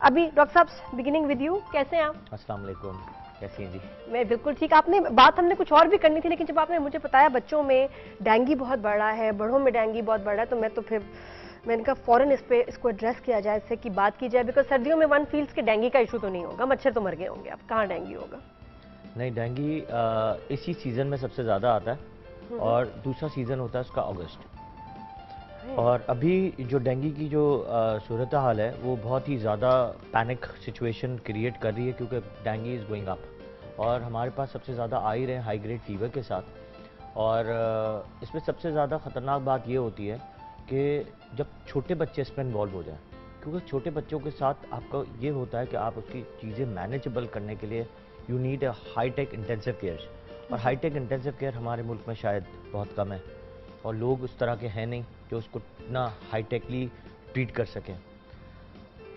अभी डॉक्टर साहब beginning with you, कैसे हैं आप? अस्सलाम वालेकुम, कैसी हैं जी? मैं बिल्कुल ठीक। आपने बात हमने कुछ और भी करनी थी, लेकिन जब आपने मुझे बताया बच्चों में डेंगू बहुत बड़ा है, बड़ों में डेंगू बहुत बड़ा है, तो मैंने कहा फौरन इसको एड्रेस किया जाए, इससे की बात की जाए, बिकॉज सर्दियों में वन फील्स के डेंगू का इशू तो नहीं होगा, मच्छर तो मर गए होंगे, अब कहाँ डेंगू होगा? नहीं, डेंगू इसी सीज़न में सबसे ज़्यादा आता है और दूसरा सीज़न होता है उसका अगस्त। और अभी जो डेंगू की जो सूरत हाल है वो बहुत ही ज़्यादा पैनिक सिचुएशन क्रिएट कर रही है, क्योंकि डेंगू इज़ गोइंग अप और हमारे पास सबसे ज़्यादा आ ही रहे हैं हाई ग्रेड फीवर के साथ। और इसमें सबसे ज़्यादा ख़तरनाक बात ये होती है कि जब छोटे बच्चे इसमें इन्वॉल्व हो जाएं, क्योंकि छोटे बच्चों के साथ आपका ये होता है कि आप उसकी चीज़ें मैनेजेबल करने के लिए you need a high tech intensive care, और हाई टेक इंटेंसिव केयर हमारे मुल्क में शायद बहुत कम है और लोग उस तरह के हैं नहीं जो उसको इतना हाईटेकली ट्रीट कर सकें।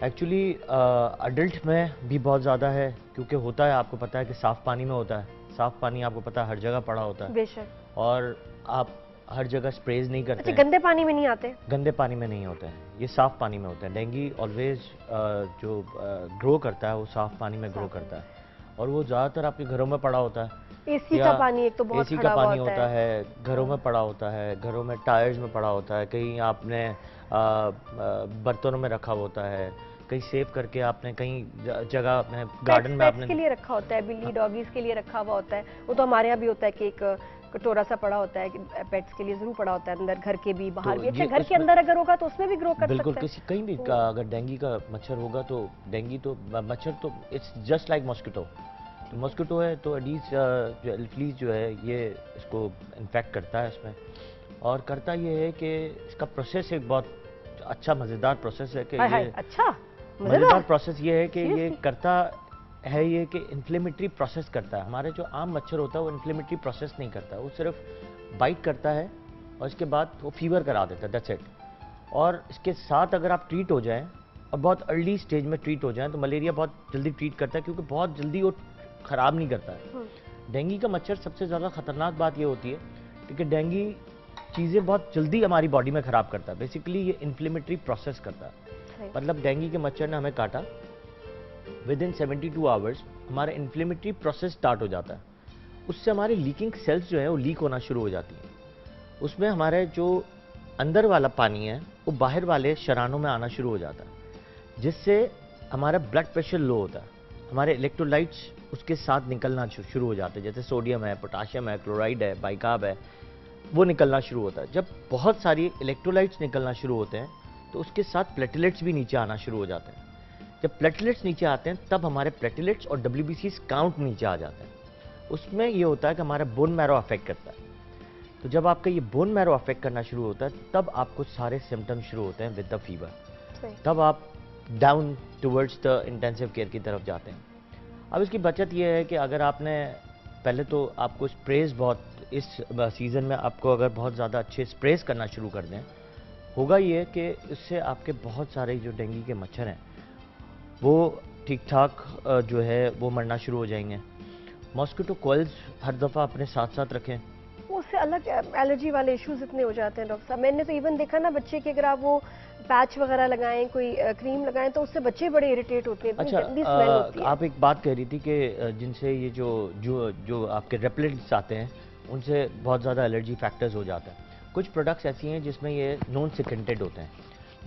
एक्चुअली अडल्ट में भी बहुत ज़्यादा है, क्योंकि होता है, आपको पता है कि साफ़ पानी में होता है, साफ़ पानी आपको पता है हर जगह पड़ा होता है बेशक, और आप हर जगह स्प्रेज नहीं करते। अच्छा, गंदे पानी में नहीं आते? गंदे पानी में नहीं होते हैं, ये साफ़ पानी में होते हैं। डेंगू ऑलवेज जो ग्रो करता है वो साफ़ पानी में ग्रो करता है और वो ज़्यादातर आपके घरों में पड़ा होता है। एसी का पानी एक तो बहुत एसी खड़ा का हुआ पानी होता है, घरों में पड़ा होता है, घरों में टायर्स में पड़ा होता है, कहीं आपने बर्तनों में रखा होता है, कहीं सेव करके आपने कहीं जगह अपने गार्डन में आपने के लिए रखा होता है, बिल्ली डॉगीज के लिए रखा हुआ होता है। वो तो हमारे यहाँ भी होता है कि एक कटोरा सा पड़ा होता है कि पेट्स के लिए जरूर पड़ा होता है, अंदर घर के भी बाहर भी। अच्छा, घर के अंदर अगर होगा तो उसमें भी ग्रो कर बिल्कुल सकता है? कहीं भी अगर डेंगू का मच्छर होगा तो डेंगू तो मच्छर तो it's just like mosquito. Mosquito है तो एनोफिलीज जो है ये इसको इन्फेक्ट करता है इसमें, और करता ये है कि इसका प्रोसेस एक बहुत अच्छा मज़ेदार प्रोसेस है कि ये अच्छा मज़ेदार प्रोसेस ये है कि ये करता है ये कि इन्फ्लेमेटरी प्रोसेस करता है। हमारे जो आम मच्छर होता है वो इन्फ्लेमेटरी प्रोसेस नहीं करता, वो सिर्फ बाइट करता है और इसके बाद वो फीवर करा देता है, दैट्स इट। और इसके साथ अगर आप ट्रीट हो जाएं और बहुत अर्ली स्टेज में ट्रीट हो जाएं तो मलेरिया बहुत जल्दी ट्रीट करता है, क्योंकि बहुत जल्दी वो ख़राब नहीं करता है। डेंगू का मच्छर सबसे ज़्यादा ख़तरनाक बात ये होती है क्योंकि डेंगू चीज़ें बहुत जल्दी हमारी बॉडी में ख़राब करता है। बेसिकली ये इन्फ्लेमेटरी प्रोसेस करता है। मतलब डेंगू के मच्छर ने हमें काटा, विद इन 72 आवर्स हमारा इन्फ्लेमेटरी प्रोसेस स्टार्ट हो जाता है। उससे हमारे लीकिंग सेल्स जो है वो लीक होना शुरू हो जाती हैं। उसमें हमारे जो अंदर वाला पानी है वो बाहर वाले शरानों में आना शुरू हो जाता है, जिससे हमारा ब्लड प्रेशर लो होता है, हमारे इलेक्ट्रोलाइट्स उसके साथ निकलना शुरू हो जाते हैं, जैसे सोडियम है, पोटाशियम है, क्लोराइड है, बाइकार्ब है, वो निकलना शुरू होता है। जब बहुत सारी इलेक्ट्रोलाइट्स निकलना शुरू होते हैं तो उसके साथ प्लेटलेट्स भी नीचे आना शुरू हो जाते हैं। जब प्लेटलेट्स नीचे आते हैं तब हमारे प्लेटलेट्स और WBCs काउंट नीचे आ जाते हैं। उसमें ये होता है कि हमारा बोन मैरो अफेक्ट करता है। तो जब आपका ये बोन मैरो अफेक्ट करना शुरू होता है तब आपको सारे सिम्टम्स शुरू होते हैं विद द फीवर। तब आप down towards the intensive care की तरफ जाते हैं। अब इसकी बचत ये है कि अगर आपने पहले तो आपको स्प्रेज बहुत इस सीज़न में आपको अगर बहुत ज़्यादा अच्छे स्प्रेज करना शुरू कर दें, होगा ये कि इससे आपके बहुत सारे जो डेंगू के मच्छर हैं वो ठीक ठाक जो है वो मरना शुरू हो जाएंगे। मॉस्किटो कॉइल्स हर दफ़ा अपने साथ साथ रखें। उससे अलग एलर्जी वाले इश्यूज इतने हो जाते हैं डॉक्टर साहब। मैंने तो इवन देखा ना बच्चे के अगर आप वो पैच वगैरह लगाएं, कोई क्रीम लगाएं, तो उससे बच्चे बड़े इरिटेट होते हैं। अच्छा, स्मेल होती है। आप एक बात कह रही थी कि जिनसे ये जो जो जो आपके रेपलेंट्स आते हैं उनसे बहुत ज़्यादा एलर्जी फैक्टर्स हो जाते हैं। कुछ प्रोडक्ट्स ऐसी हैं जिसमें ये नॉन सिकेंटेड होते हैं।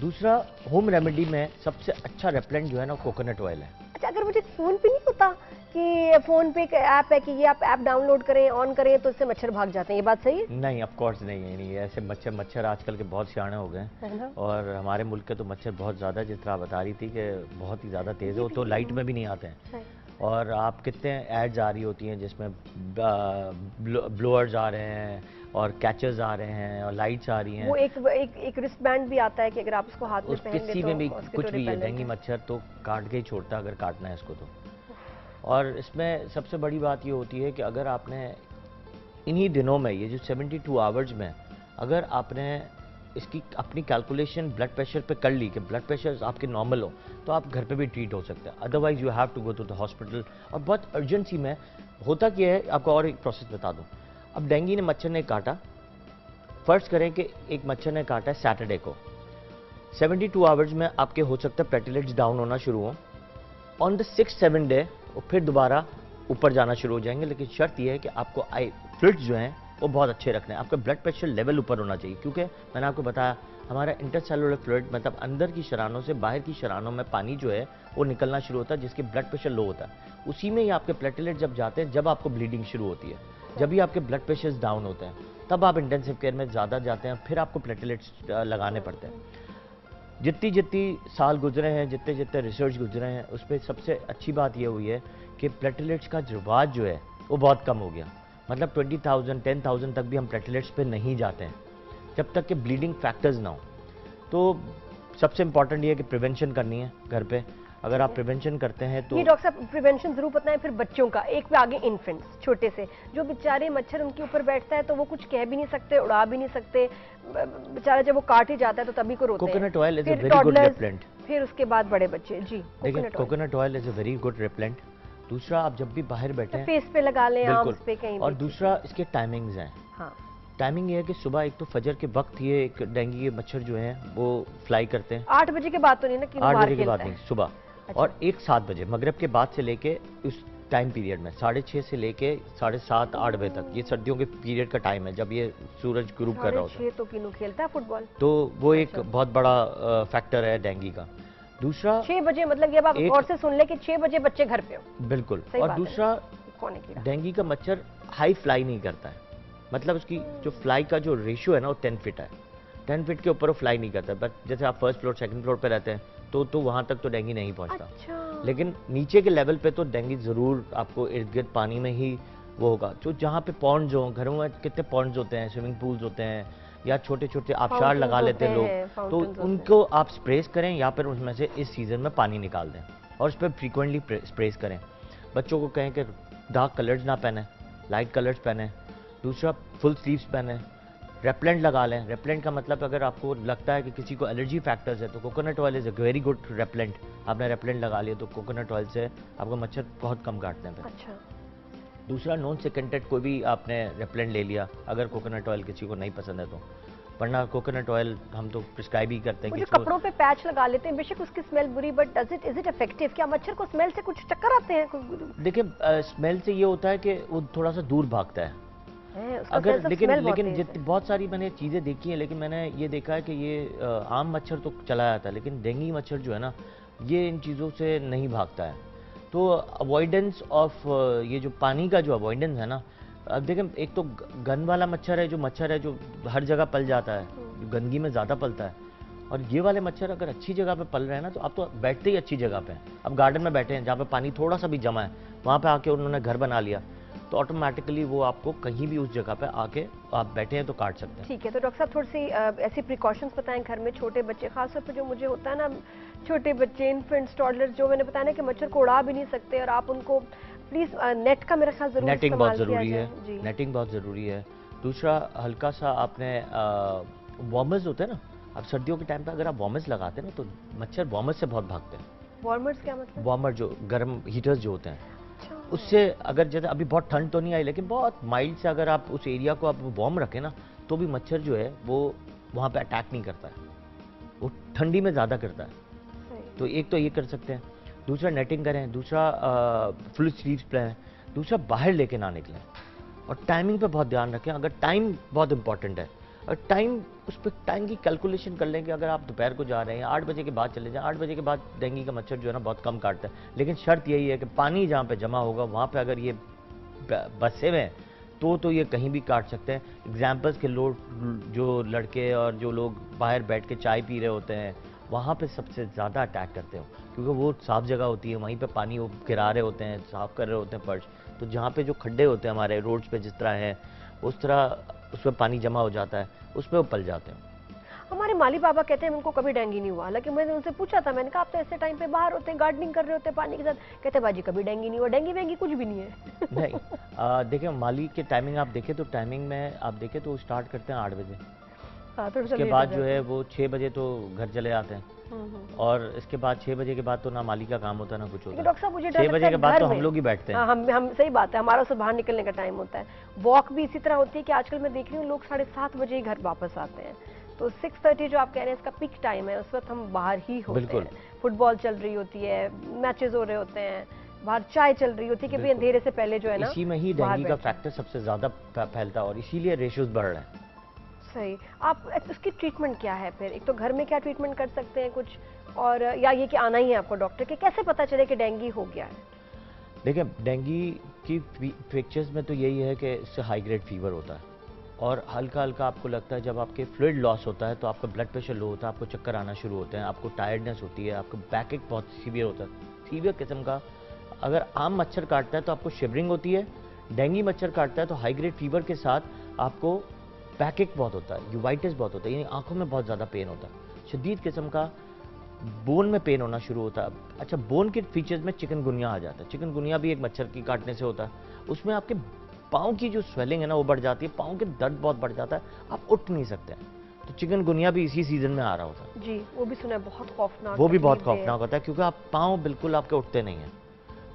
दूसरा, होम रेमेडी में सबसे अच्छा रेपलेंट जो है ना कोकोनट ऑयल है। अच्छा, अगर मुझे फोन पे नहीं होता कि फोन पे एक ऐप है कि ये आप ऐप डाउनलोड करें, ऑन करें तो इससे मच्छर भाग जाते हैं, ये बात सही है? नहीं, ऑफ कोर्स नहीं है, नहीं ऐसे मच्छर आजकल के बहुत सियाने हो गए हैं और हमारे मुल्क के तो मच्छर बहुत ज़्यादा, जिस तरह बता रही थी कि बहुत ही ज़्यादा तेज़ हो, तो लाइट में भी नहीं आते हैं। और आप कितने एड्स आ रही होती हैं जिसमें ब्लोअर्स आ रहे हैं और कैचर्स आ रहे हैं और लाइट्स आ रही हैं। वो एक रिस्ट बैंड भी आता है कि अगर आप उसको हाथ में पहन ले तो किसी में भी कुछ भी है, डेंगू मच्छर तो काट के ही छोड़ता है अगर काटना है इसको तो। और इसमें सबसे बड़ी बात ये होती है कि अगर आपने इन्हीं दिनों में ये जो 72 आवर्स में अगर आपने इसकी अपनी कैलकुलेशन ब्लड प्रेशर पे कर ली कि ब्लड प्रेशर आपके नॉर्मल हो तो आप घर पे भी ट्रीट हो सकते हैं, otherwise you have to go to the hospital. और बहुत अर्जेंसी में होता क्या है, आपको और एक प्रोसेस बता दूं। अब डेंगू ने मच्छर ने काटा, फर्ज करें कि एक मच्छर ने काटा है सैटरडे को, 72 आवर्स में आपके हो सकता है प्लेटलेट्स डाउन होना शुरू हो ऑन द 6-7 डे वो फिर दोबारा ऊपर जाना शुरू हो जाएंगे, लेकिन शर्त यह है कि आपको आई फ्लूइड्स जो हैं वो बहुत अच्छे रखने हैं। आपका ब्लड प्रेशर लेवल ऊपर होना चाहिए, क्योंकि मैंने आपको बताया हमारा इंटरसेलुलर फ्लूइड मतलब अंदर की शरानों से बाहर की शरानों में पानी जो है वो निकलना शुरू होता है, जिसके ब्लड प्रेशर लो होता है। उसी में ही आपके प्लेटलेट जब जाते हैं, जब आपको ब्लीडिंग शुरू होती है, जब भी आपके ब्लड प्रेशर्स डाउन होते हैं, तब आप इंटेंसिव केयर में ज़्यादा जाते हैं, फिर आपको प्लेटलेट्स लगाने पड़ते हैं। जितनी जितनी साल गुजरे हैं, जितने जितने रिसर्च गुजरे हैं, उस पर सबसे अच्छी बात यह हुई है कि प्लेटलेट्स का रिवाज जो है वो बहुत कम हो गया। मतलब 20,000 10,000 तक भी हम प्लेटलेट्स पे नहीं जाते हैं जब तक कि ब्लीडिंग फैक्टर्स ना हो। तो सबसे इंपॉर्टेंट ये है कि प्रिवेंशन करनी है घर पे। अगर आप प्रिवेंशन करते हैं तो ये डॉक्टर साहब प्रिवेंशन जरूर बताएं। फिर बच्चों का एक पे आगे इन्फेंट्स छोटे से जो बेचारे मच्छर उनके ऊपर बैठता है तो वो कुछ कह भी नहीं सकते, उड़ा भी नहीं सकते, बेचारा जब वो काट ही जाता है तो तभी को रोते हैं। कोकोनट ऑयल इज अ फिर वेरी गुड toddlers, रिपेलेंट। फिर उसके बाद बड़े बच्चे। जी, देखिए coconut oil is a very good repellent. दूसरा, आप जब भी बाहर बैठे हैं फेस पे लगा लें, आर्म्स पे कहीं और भी। दूसरा इसके टाइमिंग्स हैं। हाँ, टाइमिंग ये है कि सुबह एक तो फजर के वक्त ये एक डेंगू के मच्छर जो हैं वो फ्लाई करते हैं। 8 बजे के बाद तो नहीं ना कि 8 बाहर बजे के बाद खेलता नहीं, है। सुबह। अच्छा। और एक 7 बजे मगरिब के बाद से लेके उस टाइम पीरियड में 6:30 से लेके 7:30-8 बजे तक, ये सर्दियों के पीरियड का टाइम है जब ये सूरज ग्रुप कर रहा होता है। 6:30 तो किनो खेलता है फुटबॉल। तो वो एक अच्छा। बहुत बड़ा फैक्टर है डेंगू का। दूसरा 6 बजे मतलब ये आप और से सुन ले कि 6 बजे बच्चे घर पे हो। बिल्कुल। सही और बात है। दूसरा कौन है कीड़ा? डेंगू का मच्छर हाई फ्लाई नहीं करता है, मतलब उसकी जो फ्लाई का जो रेशियो है ना वो 10 फीट है। 10 फीट के ऊपर वो फ्लाई नहीं करता। बट जैसे आप फर्स्ट फ्लोर सेकंड फ्लोर पे रहते हैं तो वहां तक तो डेंगू नहीं पहुंचता। अच्छा। लेकिन नीचे के लेवल पे तो डेंगू जरूर आपको इर्द गिर्द पानी में ही वो होगा। जो जहाँ पे पॉन्ड्स हो, घरों में कितने पॉन्ड्स होते हैं, स्विमिंग पूल्स होते हैं या छोटे छोटे आबशार Fountains लगा लेते हैं होते हैं, लोग, तो fountains होते हैं। उनको आप स्प्रेस करें या फिर उसमें से इस सीजन में पानी निकाल दें और उस पर फ्रीक्वेंटली स्प्रेस करें। बच्चों को कहें कि डार्क कलर्स ना पहने, लाइट कलर्स पहने। दूसरा, फुल स्लीव्स पहने। रेपलेंट लगा लें। रेपलेंट का मतलब अगर आपको लगता है कि किसी को एलर्जी फैक्टर्स है तो coconut oil is a very good repellent. आपने रेपलेंट लगा लिया तो कोकोनट ऑयल से आपको मच्छर बहुत कम काटते हैं। अच्छा। दूसरा, नॉन सेकेंटेड कोई भी आपने रेपलेंट ले लिया अगर कोकोनट ऑयल किसी को नहीं पसंद है तो, वरना कोकोनट ऑयल हम तो प्रिस्क्राइब ही करते हैं। वो जो कपड़ों पे पैच लगा लेते हैं, बेशक उसकी स्मेल बुरी, बट इज इट इफेक्टिव? क्या मच्छर को स्मेल से कुछ चक्कर आते हैं? देखिए स्मेल से ये होता है कि वो थोड़ा सा दूर भागता है। उसका अगर sense of लेकिन smell बहुत लेकिन तेज है। बहुत सारी मैंने चीज़ें देखी हैं, लेकिन मैंने ये देखा है कि ये आम मच्छर तो चला जाता है, लेकिन डेंगू मच्छर जो है ना ये इन चीज़ों से नहीं भागता है। तो अवॉइडेंस ऑफ ये जो पानी का जो अवॉइडेंस है ना, अब देखें एक तो गन वाला मच्छर है, जो मच्छर है जो हर जगह पल जाता है, जो गंदगी में ज़्यादा पलता है। और ये वाले मच्छर अगर अच्छी जगह पे पल रहे हैं ना, तो आप तो बैठते ही अच्छी जगह पे हैं। अब गार्डन में बैठे हैं जहाँ पे पानी थोड़ा सा भी जमा है, वहाँ पे आके उन्होंने घर बना लिया, तो ऑटोमेटिकली वो आपको कहीं भी उस जगह पे आके आप बैठे हैं तो काट सकते हैं। ठीक है, तो डॉक्टर साहब थोड़ी सी ऐसी प्रिकॉशंस बताएं घर में छोटे बच्चे, खासतौर पर जो मुझे होता है ना, छोटे बच्चे इन्फेंट्स टॉडलर्स, जो मैंने बताया ना कि मच्छर को उड़ा भी नहीं सकते, और आप उनको प्लीज नेट का मेरा ख्याल जरूर नेटिंग बहुत इस्तेमाल किया ज़रूरी जाए। है। जी। नेटिंग बहुत ज़रूरी है। दूसरा, हल्का सा आपने वार्मर्स होते हैं ना, अब सर्दियों के टाइम पे अगर आप वार्मर्स लगाते हैं ना तो मच्छर वार्मर्स से बहुत भागते हैं। वार्मर्स क्या मतलब? वार्मर जो गर्म हीटर्स जो होते हैं, अच्छा। उससे अगर जैसे अभी बहुत ठंड तो नहीं आई, लेकिन बहुत माइल्ड से अगर आप उस एरिया को आप वार्म रखें ना, तो भी मच्छर जो है वो वहाँ पे अटैक नहीं करता है, वो ठंडी में ज़्यादा करता है। सही। तो एक तो ये कर सकते हैं। दूसरा, नेटिंग करें। दूसरा, फुल स्लीव्स पहनें। दूसरा, बाहर लेके ना निकलें। और टाइमिंग पे बहुत ध्यान रखें। अगर टाइम बहुत इंपॉर्टेंट है, और टाइम उस पर टाइम की कैलकुलेशन कर लें कि अगर आप दोपहर को जा रहे हैं 8 बजे के बाद चले जाएं, 8 बजे के बाद डेंगू का मच्छर जो है ना बहुत कम काटता है। लेकिन शर्त यही है कि पानी जहाँ पे जमा होगा वहाँ पे अगर ये बसे हुए हैं तो ये कहीं भी काट सकते हैं। एग्जाम्पल्स के लोग, जो लड़के और जो लोग बाहर बैठ के चाय पी रहे होते हैं, वहाँ पे सबसे ज़्यादा अटैक करते हो, क्योंकि वो साफ जगह होती है, वहीं पे पानी वो गिरा रहे होते हैं, साफ कर रहे होते हैं फर्श। तो जहाँ पे जो खड्डे होते हैं हमारे रोड्स पे, जिस तरह हैं उस तरह उस पर पानी जमा हो जाता है, उस पर वो पल जाते हैं। हमारे माली बाबा कहते हैं उनको कभी डेंगू नहीं हुआ, हालांकि मैंने उनसे पूछा था, मैंने कहा आप तो ऐसे टाइम पे बाहर होते हैं, गार्डनिंग कर रहे होते हैं पानी के साथ, कहते बाजी कभी डेंगू नहीं हुआ, डेंगू वेंगी कुछ भी नहीं है। नहीं, देखिए माली के टाइमिंग आप देखें तो टाइमिंग में आप देखें तो स्टार्ट करते हैं 8 बजे। हाँ, थोड़ा सा उसके लेट बाद हो जो जाता है वो 6 बजे तो घर चले जाते हैं। और इसके बाद 6 बजे के बाद तो ना माली का काम होता है ना कुछ होता लेकिन है। डॉक्टर साहब मुझे डर 6 लगता बजे है के बाद घर तो हम में। लोग ही बैठते हैं। हाँ, हम सही बात है, हमारा उससे बाहर निकलने का टाइम होता है। वॉक भी इसी तरह होती है कि आजकल मैं देख रही हूँ लोग 7:30 बजे ही घर वापस आते हैं, तो 6:30 जो आप कह रहे हैं इसका पीक टाइम है, उस वक्त हम बाहर ही होते बिल्कुल। हैं, फुटबॉल चल रही होती है, मैचेस हो रहे होते हैं, बाहर चाय चल रही होती है कि भाई बिल्कुल। अंधेरे से पहले जो है ना इसी में ही बाहर डेंगू का बैठ जाओ। फैक्टर सबसे ज्यादा फैलता है और इसीलिए रेशियोज बढ़ रहे हैं। सही। आप इसकी ट्रीटमेंट क्या है फिर? एक तो घर में क्या ट्रीटमेंट कर सकते हैं कुछ, और या ये कि आना ही है आपको डॉक्टर के, कैसे पता चले कि डेंगू हो गया है? देखिए, डेंगू की पिक्चर्स में तो यही है कि इससे हाई ग्रेड फीवर होता है और हल्का हल्का आपको लगता है, जब आपके फ्लूइड लॉस होता है तो आपका ब्लड प्रेशर लो होता है, आपको चक्कर आना शुरू होते हैं, आपको टायर्डनेस होती है, आपको बैक एक बहुत सीवियर होता है, सीवियर किस्म का। अगर आम मच्छर काटता है तो आपको शिवरिंग होती है, डेंगू मच्छर काटता है तो हाई ग्रेड फीवर के साथ आपको बैक एक बहुत होता है, यूवाइटिस बहुत होता है, यानी आंखों में बहुत ज़्यादा पेन होता है, शदीद किस्म का बोन में पेन होना शुरू होता है। अच्छा, बोन के फीचर्स में चिकनगुनिया आ जाता है। चिकनगुनिया भी एक मच्छर की काटने से होता है। उसमें आपके पाँव की जो स्वेलिंग है ना वो बढ़ जाती है, पाँव के दर्द बहुत बढ़ जाता है, आप उठ नहीं सकते हैं। तो चिकनगुनिया भी इसी सीजन में आ रहा होता है। जी, वो भी सुना है, बहुत खौफनाक। वो भी बहुत तकलीफ खौफनाक होता है क्योंकि आप पाँव बिल्कुल आपके उठते नहीं हैं।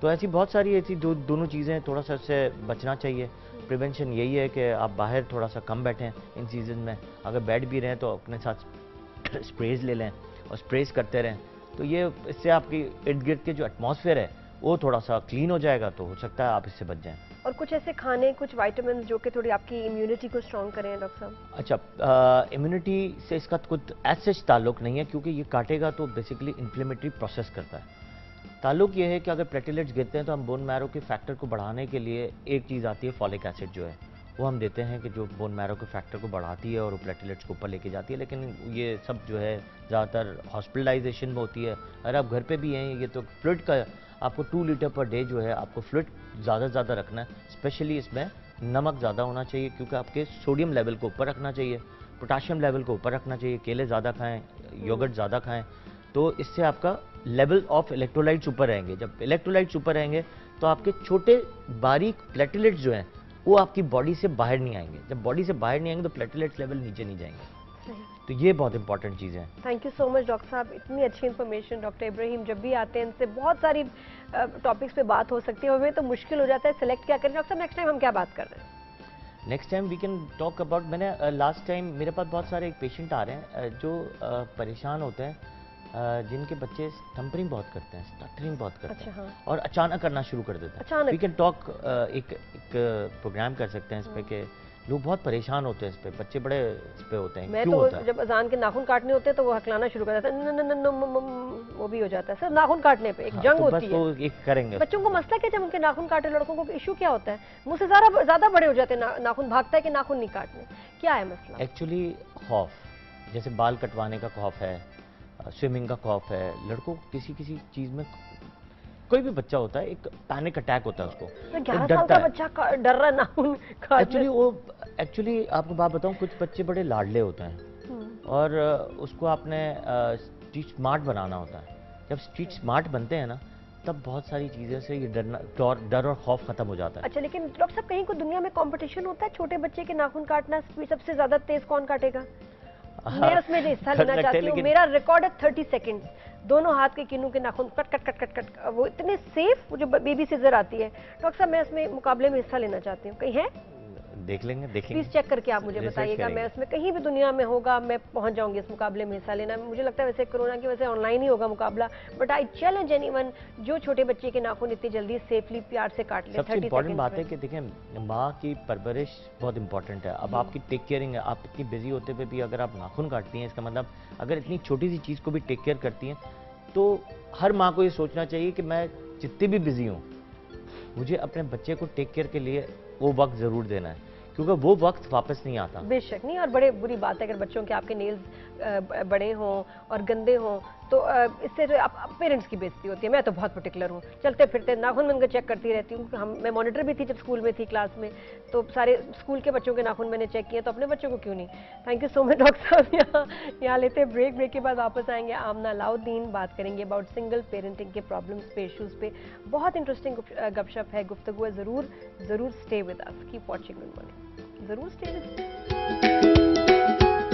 तो ऐसी बहुत सारी ऐसी दोनों चीज़ें, थोड़ा सा इससे बचना चाहिए। प्रिवेंशन यही है कि आप बाहर थोड़ा सा कम बैठें इन सीजन में। अगर बैठ भी रहे हैं तो अपने साथ स्प्रेज ले लें और स्प्रेज करते रहें। तो ये इससे आपकी इर्द गिर्द के जो एटमॉस्फेयर है वो थोड़ा सा क्लीन हो जाएगा, तो हो सकता है आप इससे बच जाएं। और कुछ ऐसे खाने, कुछ विटामिन जो कि थोड़ी आपकी इम्यूनिटी को स्ट्रॉन्ग करें डॉक्टर साहब? अच्छा, इम्यूनिटी से इसका कुछ ऐसे ताल्लुक नहीं है क्योंकि ये काटेगा तो बेसिकली इन्फ्लेमेटरी प्रोसेस करता है। ताल्लुक ये है कि अगर प्लेटलेट्स गिरते हैं तो हम बोन मैरो के फैक्टर को बढ़ाने के लिए एक चीज़ आती है, फॉलिक एसिड जो है वो हम देते हैं कि जो बोन मैरो के फैक्टर को बढ़ाती है और वो प्लेटलेट्स को ऊपर लेके जाती है। लेकिन ये सब जो है ज़्यादातर हॉस्पिटलाइजेशन में होती है। अगर आप घर पे भी हैं, ये तो फ्लूइड का आपको 2 लीटर पर डे जो है आपको फ्लूइड ज़्यादा से ज़्यादा रखना है। स्पेशली इसमें नमक ज़्यादा होना चाहिए क्योंकि आपके सोडियम लेवल को ऊपर रखना चाहिए, पोटाशियम लेवल को ऊपर रखना चाहिए। केले ज़्यादा खाएँ, योगर्ट ज़्यादा खाएँ, तो इससे आपका लेवल ऑफ इलेक्ट्रोलाइट्स ऊपर रहेंगे। जब इलेक्ट्रोलाइट्स ऊपर रहेंगे तो आपके छोटे बारीक प्लेटलेट्स जो हैं वो आपकी बॉडी से बाहर नहीं आएंगे। जब बॉडी से बाहर नहीं आएंगे तो प्लेटलेट्स लेवल नीचे नहीं जाएंगे। तो ये बहुत इंपॉर्टेंट चीज़ है। Thank you so much doctor साहब, इतनी अच्छी इन्फॉर्मेशन। डॉक्टर इब्राहिम जब भी आते हैं इनसे बहुत सारी टॉपिक्स पे बात हो सकती है, हमें तो मुश्किल हो जाता है सिलेक्ट क्या करें। डॉक्टर साहब, नेक्स्ट टाइम हम क्या बात कर रहे हैं? Next time we can talk about, मैंने लास्ट टाइम मेरे पास बहुत सारे पेशेंट आ रहे हैं जो परेशान होते हैं, जिनके बच्चे स्टम्परिंग बहुत करते हैं, स्टटरिंग बहुत करते अच्छा, हैं हाँ। और अचानक करना शुरू कर देते हैं। अचानक? वी कैन टॉक, एक प्रोग्राम कर सकते हैं इस पे कि लोग बहुत परेशान होते हैं इस पे, बच्चे बड़े इस पे होते हैं, मैं क्यों तो होता है? जब अजान के नाखून काटने होते हैं तो वो हकलाना शुरू कर देता है, न न न न, वो भी हो जाता है सर। नाखून काटने पे एक हाँ, जंग तो होती बस है। वो एक करेंगे। बच्चों को मसला क्या, जब उनके नाखून काटे, लड़कों को इशू क्या होता है? मुंह से ज्यादा बड़े हो जाते हैं नाखून, भागता है कि नाखून नहीं काटने, क्या है मसला? एक्चुअली खौफ, जैसे बाल कटवाने का खौफ है, स्विमिंग का खौफ है, लड़कों को किसी किसी चीज़ में, कोई भी बच्चा होता है एक पैनिक अटैक होता है उसको, तो वो 11 साल डरता का है। बच्चा डर रहा है नाखून काटने एक्चुअली आपको बात बताऊं, कुछ बच्चे बड़े लाडले होते हैं और उसको आपने स्ट्रीट स्मार्ट बनाना होता है। जब स्ट्रीट स्मार्ट बनते हैं ना, तब बहुत सारी चीज़ें से ये डर और खौफ खत्म हो जाता है। अच्छा, लेकिन डॉक्टर साहब कहीं को दुनिया में कंपटीशन होता है छोटे बच्चे के नाखून काटना, सबसे ज्यादा तेज कौन काटेगा? मैं उसमें हिस्सा लेना चाहती हूँ। मेरा रिकॉर्ड है 30 सेकंड्स, दोनों हाथ के किन्नू के नाखून cut cut cut cut cut, वो इतने सेफ, वो जो बेबी सीजर आती है। डॉक्टर साहब, मैं उसमें मुकाबले में हिस्सा लेना चाहती हूँ, कहीं है? देखेंगे। प्लीज चेक करके आप मुझे बताइएगा। मैं उसमें कहीं भी दुनिया में होगा, मैं पहुंच जाऊंगी इस मुकाबले में हिस्सा लेना। मुझे लगता है वैसे कोरोना की वजह से ऑनलाइन ही होगा मुकाबला, बट आई चैलेंज एनीवन जो छोटे बच्चे के नाखून इतनी जल्दी सेफली प्यार से काट ले। सबसे इम्पोर्टेंट बात है कि देखें, माँ की परवरिश बहुत इंपॉर्टेंट है। अब आपकी टेक केयरिंग है, आप इतनी बिजी होते हुए भी अगर आप नाखून काटती हैं, इसका मतलब अगर इतनी छोटी सी चीज़ को भी टेक केयर करती हैं, तो हर माँ को ये सोचना चाहिए कि मैं जितनी भी बिजी हूँ, मुझे अपने बच्चे को टेक केयर के लिए वो वक्त ज़रूर देना है, क्योंकि वो वक्त वापस नहीं आता। बेशक नहीं, और बड़े बुरी बात है अगर बच्चों के आपके नेल्स बड़े हों और गंदे हों, तो इससे जो आप पेरेंट्स की बेइज्जती होती है। मैं तो बहुत पर्टिकुलर हूँ, चलते फिरते नाखून मैंने चेक करती रहती हूँ। मैं मॉनिटर भी थी जब स्कूल में थी, क्लास में, तो सारे स्कूल के बच्चों के नाखून मैंने चेक किए, तो अपने बच्चों को क्यों नहीं। Thank you so much doctor साहब। यहाँ लेते ब्रेक के बाद वापस आएंगे। आमना अलाउद्दीन बात करेंगे अबाउट सिंगल पेरेंटिंग के प्रॉब्लम्स पे, इशूज़ पे। बहुत इंटरेस्टिंग गपशप है, गुफ्तगू है। ज़रूर stay with us, keep watching good morning, ज़रूर स्टे विद